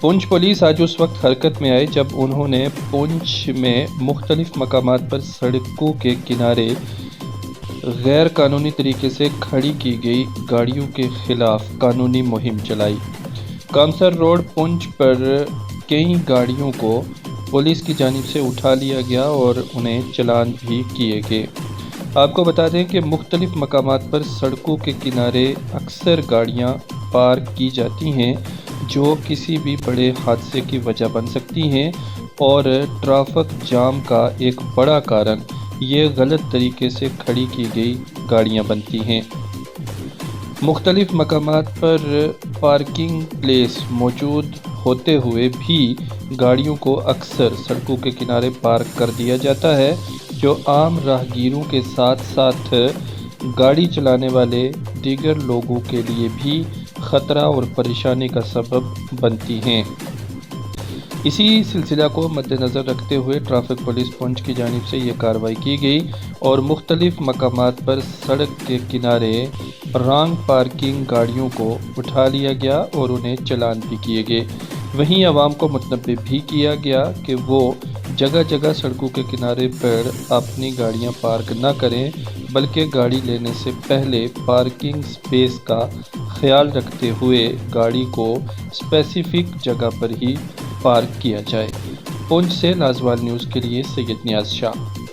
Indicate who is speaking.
Speaker 1: پونچھ police آج اس وقت حرکت میں آئی جب انہوں نے پونچھ میں مختلف مقامات پر سڑکوں کے کنارے غیر قانونی طریقے سے کھڑی کی گئی گاڑیوں کے خلاف قانونی مہم چلائی۔ کامسر روڈ پونچھ پر کئی گاڑیوں کو پولیس کی جانب سے اٹھا لیا گیا اور انہیں چلان بھی کیے گئے۔ آپ کو بتا دیں کہ مختلف مقامات پر سڑکوں کے کنارے اکثر گاڑیاں پارک کی جاتی ہیں جو کسی بھی بڑے حادثے کی وجہ بن سکتی ہیں، اور ٹریفک جام کا ایک بڑا کارن یہ غلط طریقے سے کھڑی کی گئی گاڑیاں بنتی ہیں۔ مختلف مقامات پر پارکنگ پلیس موجود ہوتے ہوئے بھی گاڑیوں کو اکثر سڑکوں کے کنارے پارک کر دیا جاتا ہے، جو عام راہگیروں کے ساتھ ساتھ گاڑی چلانے والے دیگر لوگوں کے لیے بھی خطرہ اور پریشانی کا سبب بنتی ہیں۔ اسی سلسلہ کو مد نظر رکھتے ہوئے ٹریفک پولیس پونچھ کی جانب سے یہ کارروائی کی گئی اور مختلف مقامات پر سڑک کے کنارے رانگ پارکنگ گاڑیوں کو اٹھا لیا گیا اور انہیں چلان بھی کیے گئے۔ وہیں عوام کو متنبہ بھی کیا گیا کہ وہ جگہ جگہ سڑکوں کے کنارے پر اپنی گاڑیاں پارک نہ کریں، بلکہ گاڑی لینے سے پہلے پارکنگ سپیس کا خیال رکھتے ہوئے گاڑی کو اسپیسیفک جگہ پر ہی پارک کیا جائے۔ پونچھ سے لازوال نیوز کے لیے سید نیاز شاہ۔